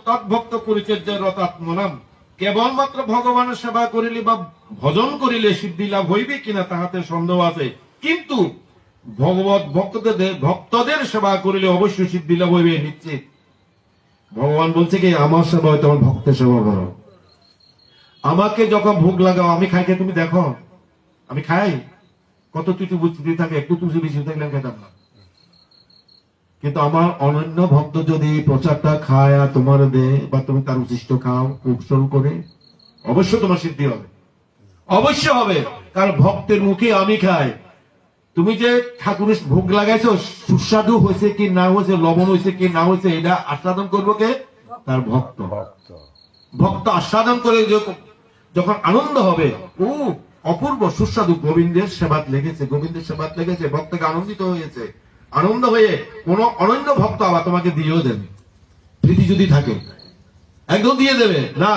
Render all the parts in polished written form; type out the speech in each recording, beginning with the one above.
তদ্ভক্ত পরিচর্যারত আত্মনাম, কেবলমাত্র ভগবানের সেবা করিলে বা ভজন করিলে সিদ্ধি লাভ হইবে কিনা তাহাতে সন্দেহ আছে, কিন্তু ভগবত ভক্তদের সেবা করিলে অবশ্যই সিদ্ধি লাভ হইবে নিশ্চিত। ভগবান বলছে কি, আমার সেবা হয় তোমার ভক্তের সেবা করো। আমাকে যখন ভোগ লাগাও, আমি খাইকে তুমি দেখো, আমি খাই কত তুই বুঝতে থাকে, একটু তুলসী বেশি থাকলে খেতাম না। কিন্তু আমার অনন্য ভক্ত যদি প্রচারটা খায় আর তোমার দে, বা তুমি তার উচিষ্ট খাও কৌশল করে, অবশ্যই তোমার সিদ্ধি হবে, অবশ্য হবে। কারণ ভক্তের মুখে আমি খাই। তুমি যে ঠাকুরের ভোগ লাগাইছো, সুস্বাদু হয়েছে কি না হয়েছে, লবণ হয়েছে কি না হয়েছে, এটা আস্বাদন করবো কে? তার ভক্ত। ভক্ত আস্বাদন করে যখন আনন্দ হবে, ও অপূর্ব সুস্বাদু, গোবিন্দের সেবাত লেগেছে, গোবিন্দের সেবাত লেগেছে, ভক্তকে আনন্দিত হয়েছে। আনন্দ হয়ে কোন অনন্য ভক্ত আবার তোমাকে দিয়েও দেবে, প্রীতি যদি থাকে একদম দিয়ে দেবে। না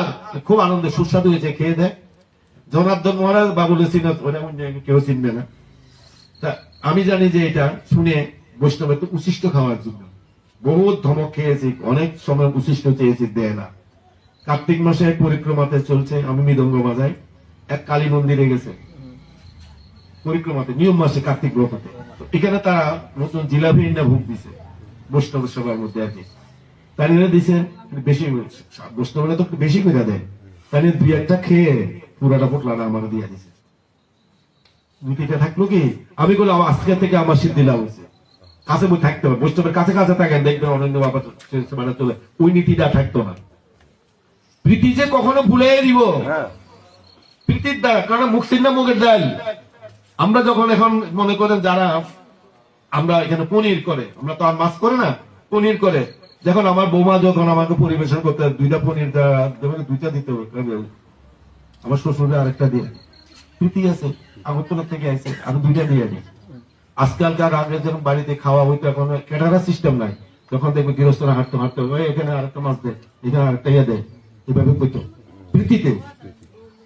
খুব আনন্দে সুস্বাদু হয়েছে, খেয়ে দেয়। জনার্দন মহারাজ বাবুল চিনা, কেউ চিনবে না। তা আমি জানি যে এটা শুনে বৈষ্ণব একটু উচিষ্ট খাওয়ার জন্য বহুত ধমক খেয়েছি, অনেক সময় উচিষ্ট চেয়েছি, দেয় না। কার্তিক মাসে পরিক্রমাতে চলছে, আমি মৃদঙ্গ বাজাই, এক কালী মন্দিরে গেছে পরিক্রমাতে, নিয়ম মাসে কার্তিক ব্রততে। এখানে তারা নতুন জিলাপি না ভোগ দিছে বৈষ্ণব সবার মধ্যে আর কি। তাই দিছে বেশি, বৈষ্ণবরা তো বেশি করে দেয়, তাই দুই একটা খেয়ে পুরাটা পোটলাটা আমার দিয়ে দিছে। নীতিটা থাকলো কি, আমি বললাম আজকে থেকে আমার সিদ্ধি লাভ হয়েছে। কাছে বই থাকতে হবে, বৈষ্ণবের কাছে কাছে থাকেন, দেখবেন অনন্য বাবা চলে, ওই নীতিটা থাকতো না। প্রীতি যে কখনো ভুলে দিব প্রীতির দ্বারা, কারণ মুখ চিন্না মুখের ডাল। আমরা যখন এখন মনে করেন যারা আমরা এখানে পনির করে, আমরা তো আর মাছ করে না, পনির করে, যখন আমার বৌমা যখন আমাকে পরিবেশন করতে দুইটা পনির দুইটা দিতে হবে, আমার শ্বশুরে আরেকটা দিয়ে, প্রীতি আছে, আগরতলা থেকে আছে, আরো দুইটা দিয়ে দিই। আজকালকার আগে যখন বাড়িতে খাওয়া হইতো, এখন ক্যাটারার সিস্টেম নাই, যখন দেখবে গৃহস্থরা হাঁটতে হাঁটতে এখানে আরেকটা মাছ দেয়, এখানে আরেকটা ইয়ে দেয়, এভাবে কইতো প্রীতিতে।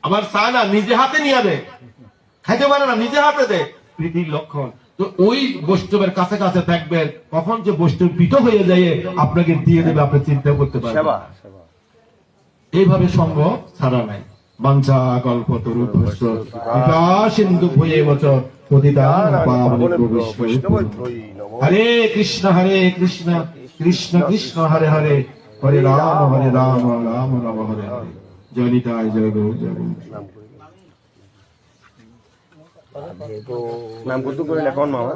আবার চায় না নিজে হাতে নিয়ে দেয়, খাইতে পারে না নিজে হাতে দেয়, প্রীতির লক্ষণ। তো ওই বৈষ্ণবের কাছে কাছে থাকবেন, কখন যে বৈষ্ণব পৃথ হয়ে যায় আপনাকে দিয়ে দেবে, আপনি চিন্তা করতে পারবেন। এইভাবে সঙ্গ ছাড়া নাই। বাঞ্ছা কল্পতরু সিন্ধু ভয়ে বচর পতিতান পাবনে হরে কৃষ্ণ কৃষ্ণ কৃষ্ণ হরে হরে, হরে রাম রাম রাম হরে হরে। জয় নিতাই, জয় গৌর, জয় গৌর। নাম কত করে লেখন মামা?